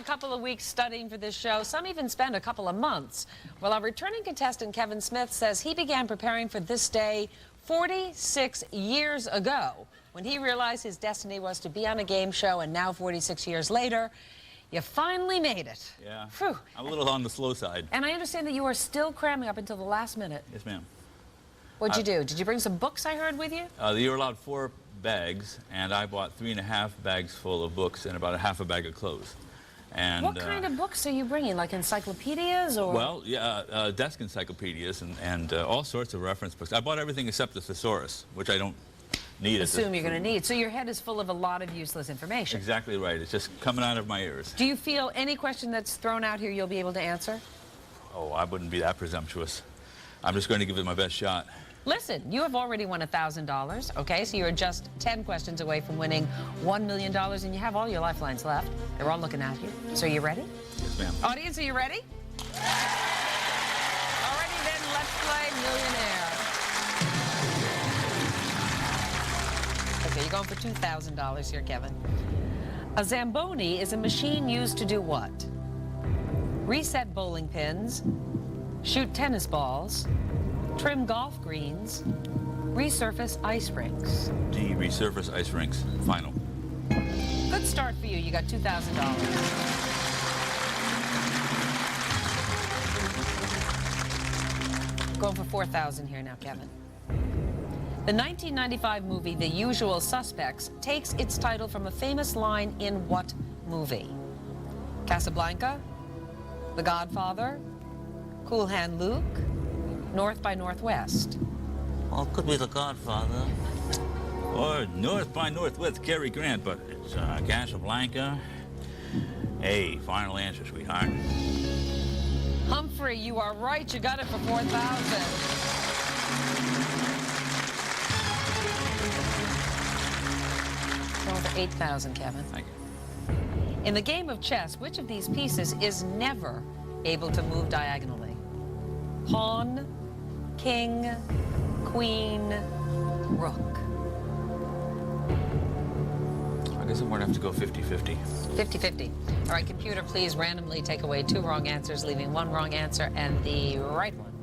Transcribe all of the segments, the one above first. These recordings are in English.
couple of weeks studying for this show. Some even spend a couple of months. Well, our returning contestant, Kevin Smith, says he began preparing for this day 46 years ago when he realized his destiny was to be on a game show, and now 46 years later, you finally made it. Yeah. Whew. I'm a little on the slow side. And I understand that you are still cramming up until the last minute. Yes, ma'am. What'd you do? Did you bring some books, I heard, with you? You were allowed 4 bags, and I bought 3.5 bags full of books and about a half a bag of clothes. And what kind of books are you bringing? Like encyclopedias or? Well, yeah, desk encyclopedias and all sorts of reference books. I bought everything except the thesaurus, which I don't need. Assume you're going to need. So your head is full of a lot of useless information. Exactly right. It's just coming out of my ears. Do you feel any question that's thrown out here you'll be able to answer? Oh, I wouldn't be that presumptuous. I'm just going to give it my best shot. Listen, you have already won $1,000, okay? So you're just 10 questions away from winning $1 million, and you have all your lifelines left. They're all looking at you. So are you ready? Yes, ma'am. Audience, are you ready? Alrighty then, let's play Millionaire. Okay, you're going for $2,000 here, Kevin. A Zamboni is a machine used to do what? Reset bowling pins, shoot tennis balls, trim golf greens, resurface ice rinks. D, resurface ice rinks. Final. Good start for you. You got $2,000. Going for $4,000 here now, Kevin. The 1995 movie The Usual Suspects takes its title from a famous line in what movie? Casablanca, The Godfather, Cool Hand Luke, North by Northwest. Well, it could be The Godfather. Or North by Northwest, Cary Grant, but it's Casablanca. A, final answer, sweetheart. Humphrey, you are right. You got it for $4,000. Going for $8,000, Kevin. Thank you. In the game of chess, which of these pieces is never able to move diagonally? Pawn, king, queen, rook. I guess I'm going to have to go 50-50. 50-50. All right, computer, please randomly take away 2 wrong answers, leaving 1 wrong answer and the right one.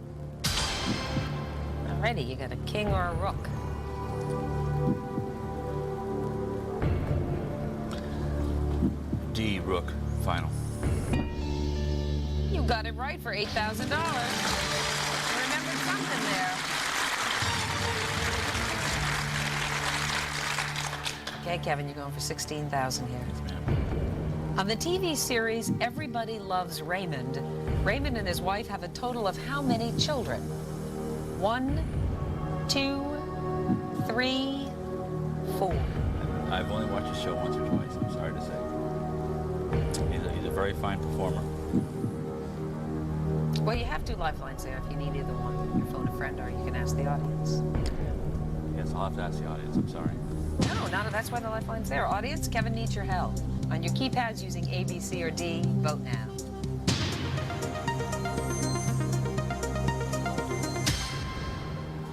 All righty, you got a king or a rook. D, rook. Final. You got it right for $8,000. You remembered something there. Okay, Kevin, you're going for $16,000 here. On the TV series Everybody Loves Raymond, Raymond and his wife have a total of how many children? 1, 2, 3, 4. I've only watched the show once or twice, I'm sorry to say. He's a very fine performer. Well, you have 2 lifelines there if you need either one. You can phone a friend or you can ask the audience. Yes, I'll have to ask the audience, I'm sorry. No, that's why the lifeline's there. Audience, Kevin needs your help. On your keypads using A, B, C, or D, vote now.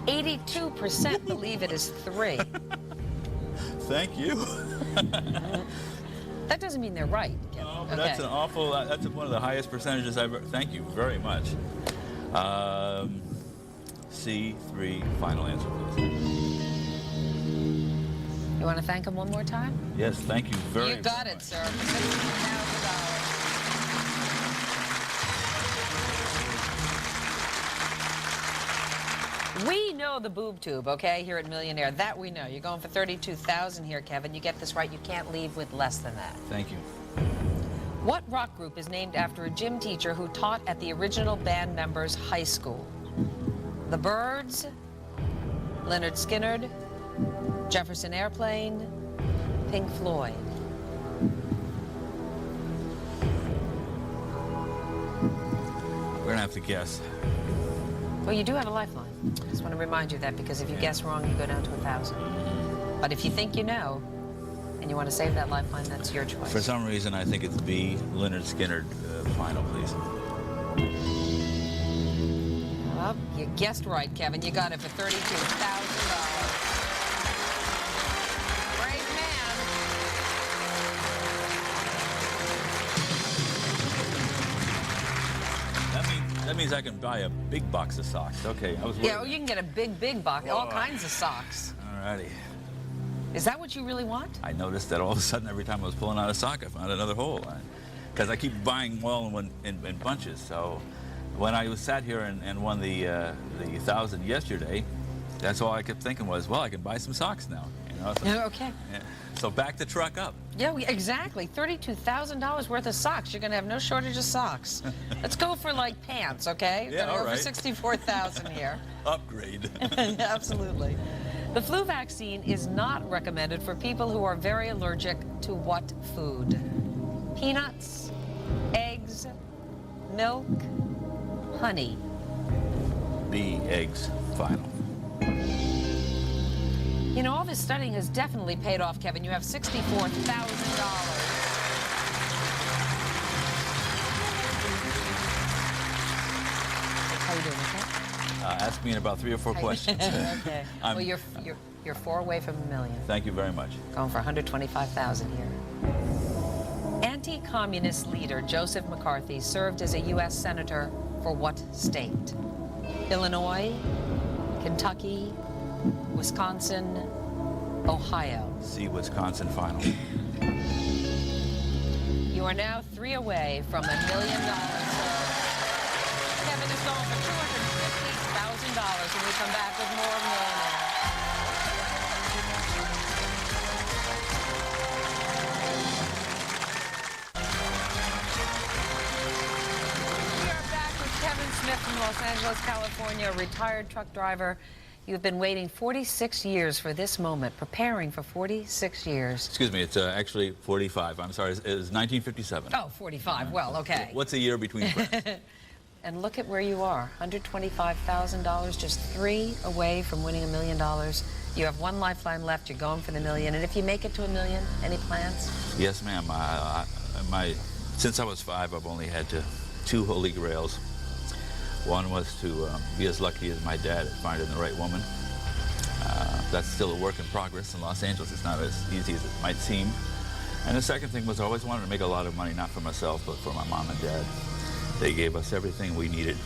%82 believe it is 3. Thank you. That doesn't mean they're right, Kevin. Oh, but that's an awful, that's one of the highest percentages I've ever, thank you very much. C, 3, final answer, please. You want to thank him one more time? Yes, thank you very much. You got it, sir. $16,000. We know the boob tube, okay, here at Millionaire. That we know. You're going for $32,000 here, Kevin. You get this right, you can't leave with less than that. Thank you. What rock group is named after a gym teacher who taught at the original band members' high school? The Byrds, Leonard Skinner, Jefferson Airplane, Pink Floyd. We're going to have to guess. Well, you do have a lifeline. Just want to remind you of that, because if you guess wrong, you go down to 1,000. But if you think you know, and you want to save that lifeline, that's your choice. For some reason, I think it's B, Leonard Skinner. Final, please. Well, you guessed right, Kevin. You got it for $32,000. Brave man. that means I can buy a big box of socks. Okay, I was worried. Yeah, well, you can get a big box, all Whoa. kinds of socks. Alrighty. Is that what you really want? I noticed that all of a sudden, every time I was pulling out a sock, I found another hole. Because I keep buying well in bunches. So when I was sat here and won the 1,000 yesterday, that's all I kept thinking was, well, I can buy some socks now. You know? So, Okay. yeah. So back the truck up. Yeah, exactly. $32,000 worth of socks. You're going to have no shortage of socks. Let's go for like pants, okay? Yeah, all over right. 64,000 here. Upgrade. Absolutely. The flu vaccine is not recommended for people who are very allergic to what food? Peanuts, eggs, milk, honey. B, eggs, final. You know, all this studying has definitely paid off, Kevin. You have $64,000. How you doing, okay? Ask me in about 3 or 4 questions. Okay. Well, you're 4 away from $1 million. Thank you very much. Going for 125,000 here. Anti-communist leader Joseph McCarthy served as a U.S. senator for what state? Illinois, Kentucky, Wisconsin, Ohio. C, Wisconsin, final. You are now 3 away from $1 million. Kevin is going for $250,000 when we come back with more Millionaire. We are back with Kevin Smith from Los Angeles, California, a retired truck driver. You've been waiting 46 years for this moment, preparing for 46 years. Excuse me, it's actually 45. I'm sorry, it was 1957. Oh, 45. Well, okay. What's a year between friends? And look at where you are, $125,000, just 3 away from winning $1 million. You have 1 lifeline left, you're going for the $1 million. And if you make it to $1 million, any plans? Yes, ma'am. Since I was 5, I've only had 2 holy grails. One was to be as lucky as my dad at finding the right woman. That's still a work in progress in Los Angeles. It's not as easy as it might seem. And the second thing was I always wanted to make a lot of money, not for myself, but for my mom and dad. They gave us everything we needed.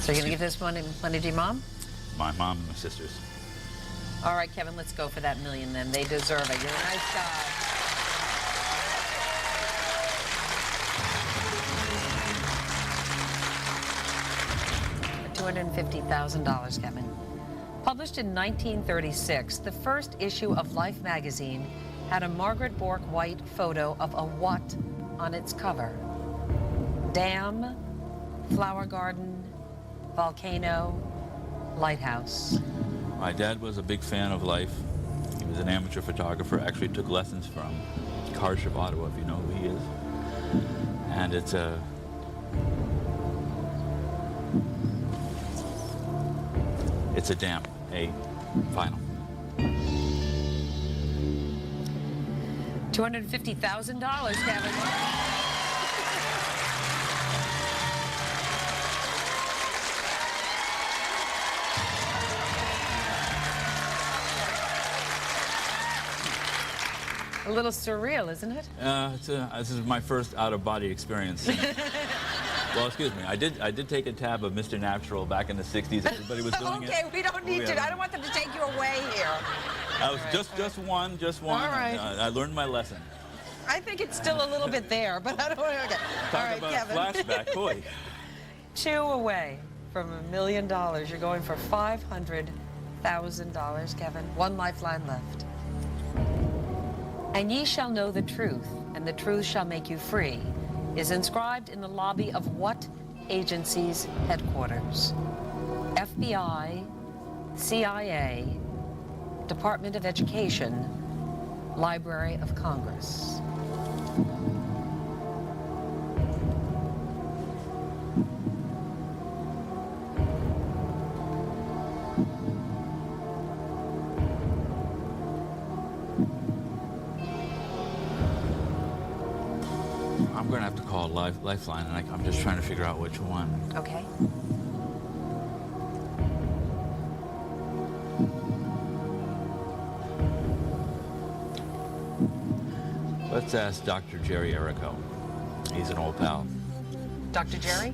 So you're going to give this money to your mom? My mom and my sisters. All right, Kevin, let's go for that $1 million then. They deserve it. You're a nice guy. $250,000, Kevin. Published in 1936, the first issue of Life magazine had a Margaret Bourke White photo of a what on its cover? Dam, flower garden, volcano, lighthouse. My dad was a big fan of life. He was an amateur photographer, actually took lessons from Karsh of Ottawa, if you know who he is. And it's a dam, a final. $250,000, Kevin. A little surreal, isn't it? This is my first out-of-body experience. Well, excuse me. I did take a tab of Mr. Natural back in the '60s. Everybody was doing it. Okay, we don't need yeah. to. I don't want them to take you away here. I was just one. All right. I learned my lesson. I think it's still a little bit there, but I don't want to. Okay. All right, about Kevin. a flashback, boy. 2 away from $1 million. You're going for $500,000, Kevin. 1 lifeline left. And ye shall know the truth, and the truth shall make you free, is inscribed in the lobby of what agency's headquarters? FBI, CIA, Department of Education, Library of Congress. I'm going to have to call Lifeline, and I'm just trying to figure out which one. Okay. Let's ask Dr. Jerry Erico. He's an old pal. Dr. Jerry?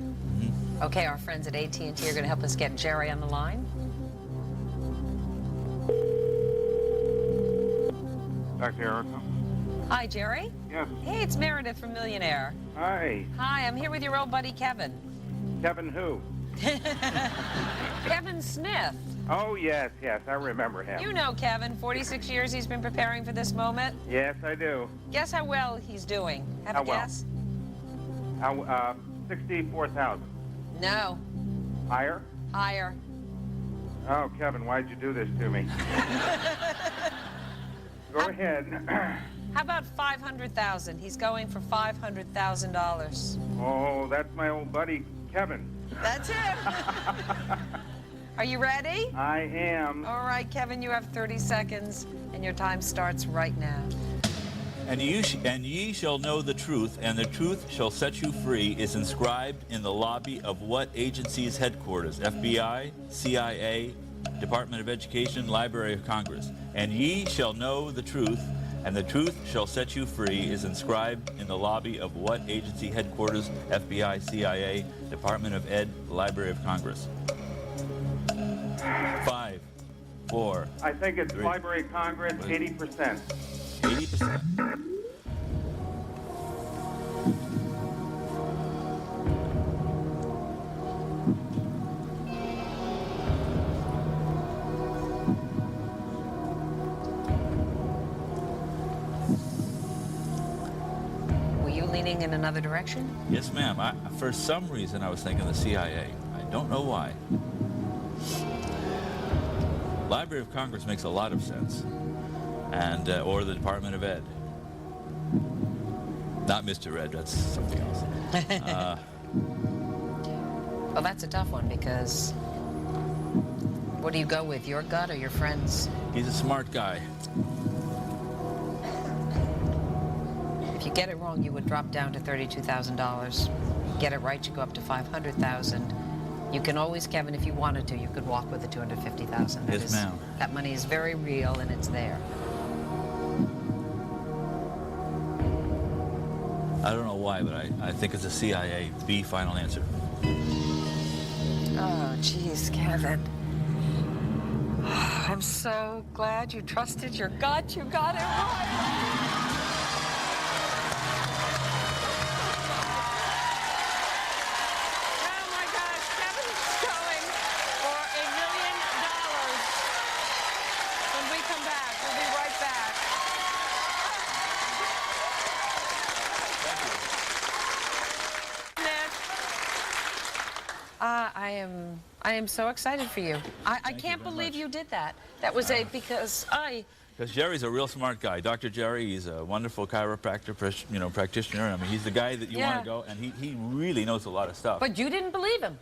Okay, our friends at AT&T are going to help us get Jerry on the line. Dr. Erica? Hi, Jerry. Yes. Hey, it's Meredith from Millionaire. Hi. Hi, I'm here with your old buddy, Kevin. Kevin who? Kevin Smith. Oh, yes, I remember him. You know Kevin, 46 years he's been preparing for this moment. Yes, I do. Guess how well he's doing. Have How a well? guess? 64,000. No. Higher? Higher. Oh, Kevin, why'd you do this to me? Go ahead. How about 500,000? He's going for $500,000. Oh, that's my old buddy, Kevin. That's him. Are you ready? I am. All right, Kevin, you have 30 seconds, and your time starts right now. And ye shall know the truth, and the truth shall set you free is inscribed in the lobby of what agency's headquarters? FBI, CIA, Department of Education, Library of Congress. And ye shall know the truth, and the truth shall set you free is inscribed in the lobby of what agency headquarters? FBI, CIA, Department of Ed, Library of Congress. 5, 4, I think it's 3. Library of Congress, 80%. 80%. Were you leaning in another direction? Yes, ma'am. For some reason, I was thinking the CIA. I don't know why. Library of Congress makes a lot of sense, and or the Department of Ed. Not Mr. Ed. That's something else. Well, that's a tough one because what do you go with, your gut or your friends? He's a smart guy. If you get it wrong, you would drop down to $32,000. Get it right, you go up to $500,000. You can always, Kevin, if you wanted to, you could walk with the $250,000. Yes, ma'am. That money is very real and it's there. I don't know why, but I think it's a CIA. B, final answer. Oh, geez, Kevin. I'm so glad you trusted your gut. You got it right. Oh, my gosh. Kevin's going for $1 million. When we come back, we'll be right back. I am so excited for you. I can't believe you did that. That was because Jerry's a real smart guy. Dr. Jerry, he's a wonderful chiropractor, practitioner. I mean, he's the guy that you want to go, and he really knows a lot of stuff. But you didn't believe him.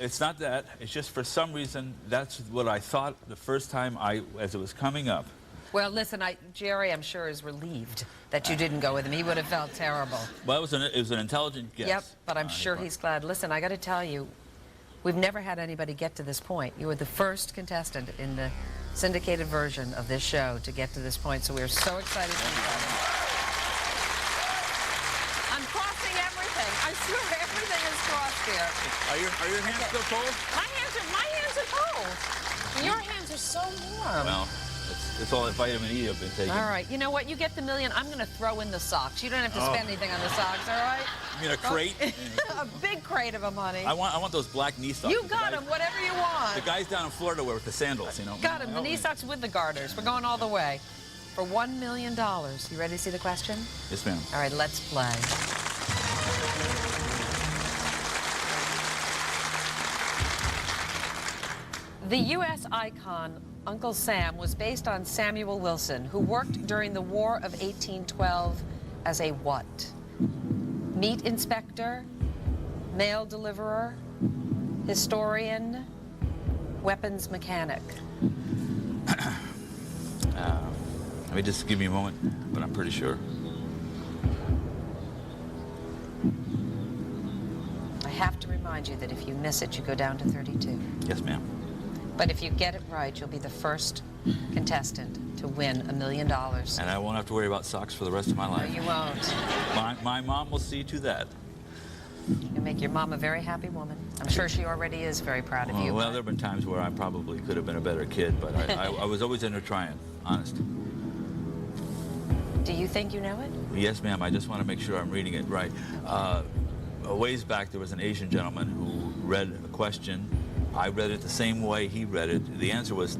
It's not that. It's just for some reason, that's what I thought the first time as it was coming up. Well, listen, Jerry, I'm sure, is relieved that you didn't go with him. He would have felt terrible. Well, it was an intelligent guess. Yep, but I'm sure he's glad. Listen, I got to tell you, we've never had anybody get to this point. You were the first contestant in the syndicated version of this show to get to this point, so we're so excited for you. I'm crossing everything. I swear everything is crossed here. Are your hands still cold? My hands are cold. And your hands are so warm. Well, it's all that vitamin E I've been taking. All right, you know what? You get the $1 million. I'm going to throw in the socks. You don't have to spend anything on the socks, all right? You mean a crate? A big crate of them, honey. I want those black knee socks. You got them, whatever you want. The guys down in Florida wear with the sandals, you know. Got them, the knee socks with the garters. We're going all the way. For $1 million. You ready to see the question? Yes, ma'am. All right, let's play. The U.S. icon Uncle Sam was based on Samuel Wilson, who worked during the War of 1812 as a what? Meat inspector, mail deliverer, historian, weapons mechanic. Let me just give me a moment, but I'm pretty sure. I have to remind you that if you miss it, you go down to 32. Yes, ma'am. But if you get it right, you'll be the first contestant to win $1 million. And I won't have to worry about socks for the rest of my No, life. you won't. My mom will see to that. make your mom a very happy woman. I'm sure she already is very proud of you. Well, there have been times where I probably could have been a better kid, but I was always in there trying, honest. Do you think you know it? Yes, ma'am. I just want to make sure I'm reading it right. A ways back, there was an Asian gentleman who read a question. I read it the same way he read it. The answer was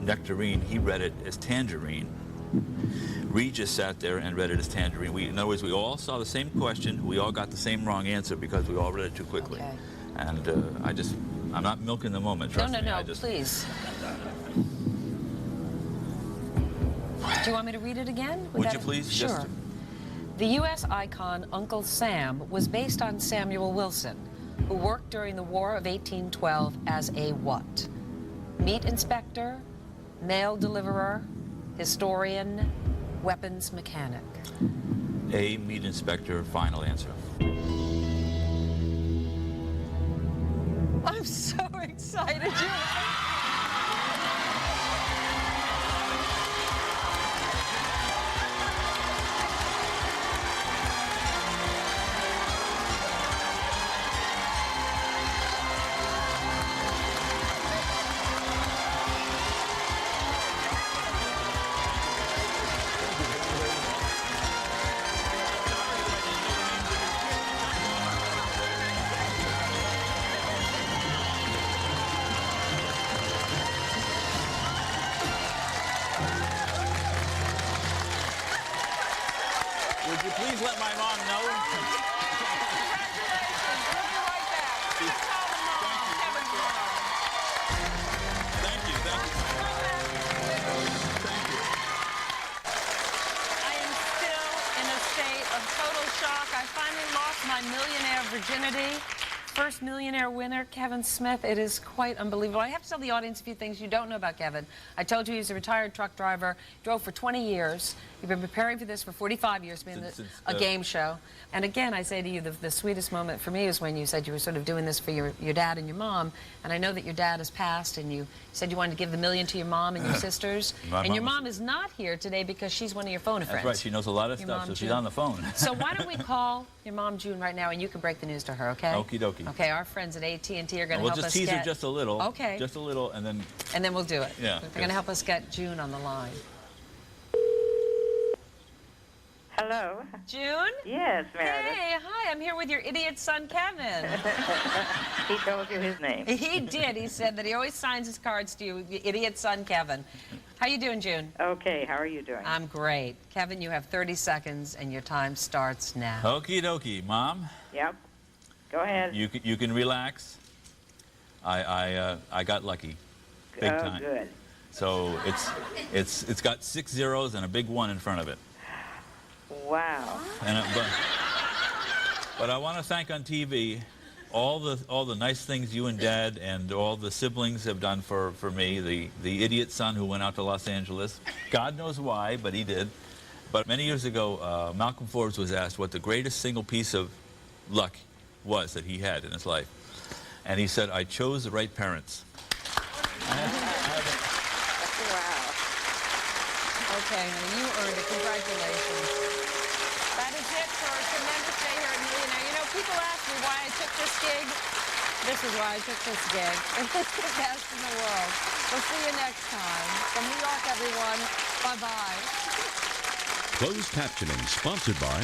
nectarine. He read it as tangerine. Regis sat there and read it as tangerine. In other words, we all saw the same question. We all got the same wrong answer because we all read it too quickly. Okay. And I'm not milking the moment, trust me. No, please. Do you want me to read it again? Would you please? Sure. Just... The U.S. icon Uncle Sam was based on Samuel Wilson, who worked during the War of 1812 as a what? Meat inspector, mail deliverer, historian, weapons mechanic. A meat inspector, final answer. I'm so excited. Would you please let my mom know? Thank you. I am still in a state of total shock. I finally lost my millionaire virginity. First millionaire winner, Kevin Smith. It is quite unbelievable. I have to tell the audience a few things you don't know about Kevin. I told you he's a retired truck driver, drove for 20 years. You've been preparing for this for 45 years, being a game show. And again, I say to you, the sweetest moment for me is when you said you were sort of doing this for your dad and your mom. And I know that your dad has passed, and you said you wanted to give the $1 million to your mom and your sisters. And your mom is not here today because she's one of your phone friends. That's right. She knows a lot of stuff, so she's on the phone. So why don't we call your mom, June, right now, and you can break the news to her, okay? Okie dokie. Okay, our friends at AT&T are going to help us We'll just tease her just a little. Okay. Just a little, and then... And then we'll do it. Yeah. They're going to help us get June on the line. Hello. June? Yes, Meredith. Hey, hi. I'm here with your idiot son, Kevin. He told you his name. He did. He said that he always signs his cards to you, your idiot son, Kevin. How you doing, June? Okay, how are you doing? I'm great. Kevin, you have 30 seconds, and your time starts now. Okie dokie, Mom. Yep. Go ahead. You can relax. I got lucky, big time. Good. So it's got 6 zeros and a big 1 in front of it. Wow. And but I want to thank on TV all the nice things you and Dad and all the siblings have done for me. The idiot son who went out to Los Angeles. God knows why, but he did. But many years ago, Malcolm Forbes was asked what the greatest single piece of luck was that he had in his life. And he said, I chose the right parents. Wow. Okay, honey, you earned it. Congratulations. That is it for a tremendous day here at Millionaire. You know, people ask me why I took this gig. This is why I took this gig. It's the best in the world. We'll see you next time. From New York, everyone, bye-bye. Closed captioning sponsored by